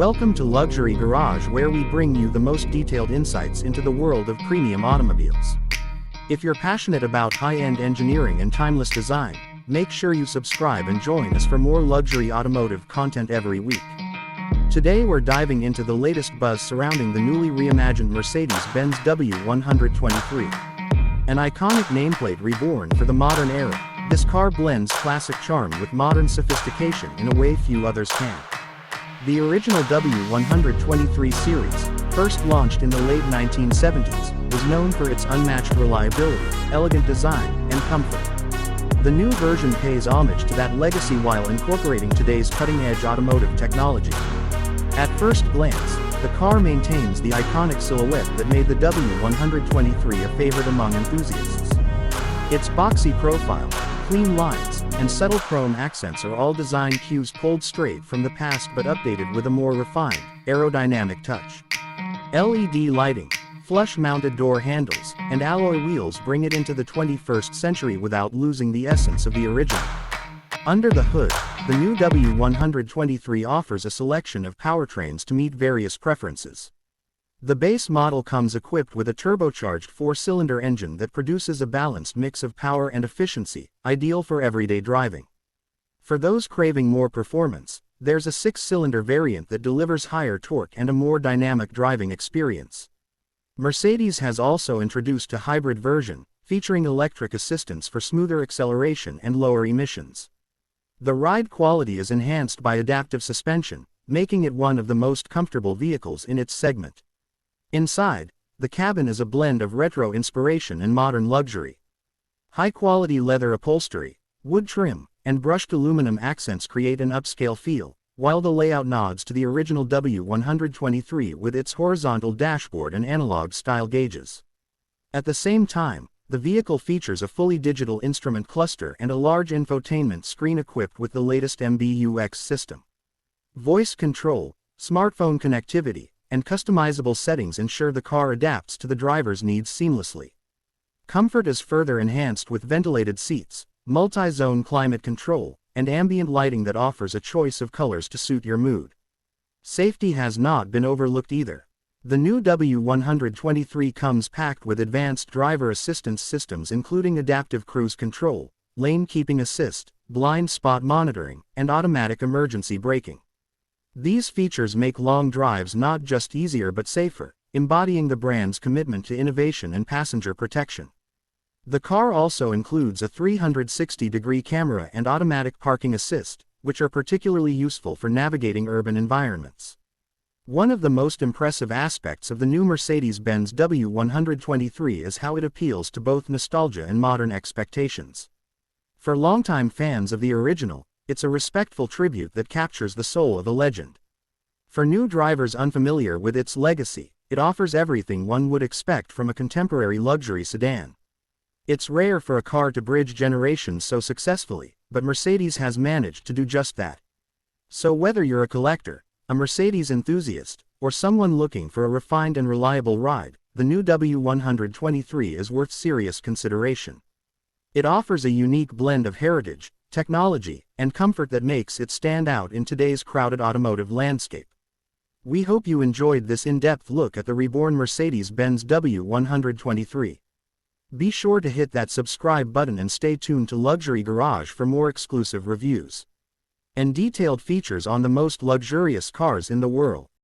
Welcome to Luxury Garage, where we bring you the most detailed insights into the world of premium automobiles. If you're passionate about high-end engineering and timeless design, make sure you subscribe and join us for more luxury automotive content every week. Today we're diving into the latest buzz surrounding the newly reimagined Mercedes Benz W123. An iconic nameplate reborn for the modern era, this car blends classic charm with modern sophistication in a way few others can. The original W123 series, first launched in the late 1970s, was known for its unmatched reliability, elegant design, and comfort. The new version pays homage to that legacy while incorporating today's cutting-edge automotive technology. At first glance, the car maintains the iconic silhouette that made the W123 a favorite among enthusiasts. Its boxy profile, clean lines, and subtle chrome accents are all design cues pulled straight from the past but updated with a more refined, aerodynamic touch. LED lighting, flush-mounted door handles, and alloy wheels bring it into the 21st century without losing the essence of the original. Under the hood, the new W123 offers a selection of powertrains to meet various preferences. The base model comes equipped with a turbocharged 4-cylinder engine that produces a balanced mix of power and efficiency, ideal for everyday driving. For those craving more performance, there's a 6-cylinder variant that delivers higher torque and a more dynamic driving experience. Mercedes has also introduced a hybrid version, featuring electric assistance for smoother acceleration and lower emissions. The ride quality is enhanced by adaptive suspension, making it one of the most comfortable vehicles in its segment. Inside, the cabin is a blend of retro inspiration and modern luxury. High-quality leather upholstery, wood trim, and brushed aluminum accents create an upscale feel, while the layout nods to the original W123 with its horizontal dashboard and analog-style gauges. At the same time, the vehicle features a fully digital instrument cluster and a large infotainment screen equipped with the latest MBUX system. Voice control, smartphone connectivity, and customizable settings ensure the car adapts to the driver's needs seamlessly. Comfort is further enhanced with ventilated seats, multi-zone climate control, and ambient lighting that offers a choice of colors to suit your mood. Safety has not been overlooked either. The new W123 comes packed with advanced driver assistance systems including adaptive cruise control, lane keeping assist, blind spot monitoring, and automatic emergency braking. These features make long drives not just easier but safer, embodying the brand's commitment to innovation and passenger protection. The car also includes a 360-degree camera and automatic parking assist, which are particularly useful for navigating urban environments. One of the most impressive aspects of the new Mercedes-Benz W123 is how it appeals to both nostalgia and modern expectations. For longtime fans of the original, it's a respectful tribute that captures the soul of a legend. For new drivers unfamiliar with its legacy, it offers everything one would expect from a contemporary luxury sedan. It's rare for a car to bridge generations so successfully, but Mercedes has managed to do just that. So whether you're a collector, a Mercedes enthusiast, or someone looking for a refined and reliable ride, the new W123 is worth serious consideration. It offers a unique blend of heritage, technology, and comfort that makes it stand out in today's crowded automotive landscape. We hope you enjoyed this in-depth look at the reborn Mercedes Benz W123. Be sure to hit that subscribe button and stay tuned to Luxury Garage for more exclusive reviews and detailed features on the most luxurious cars in the world.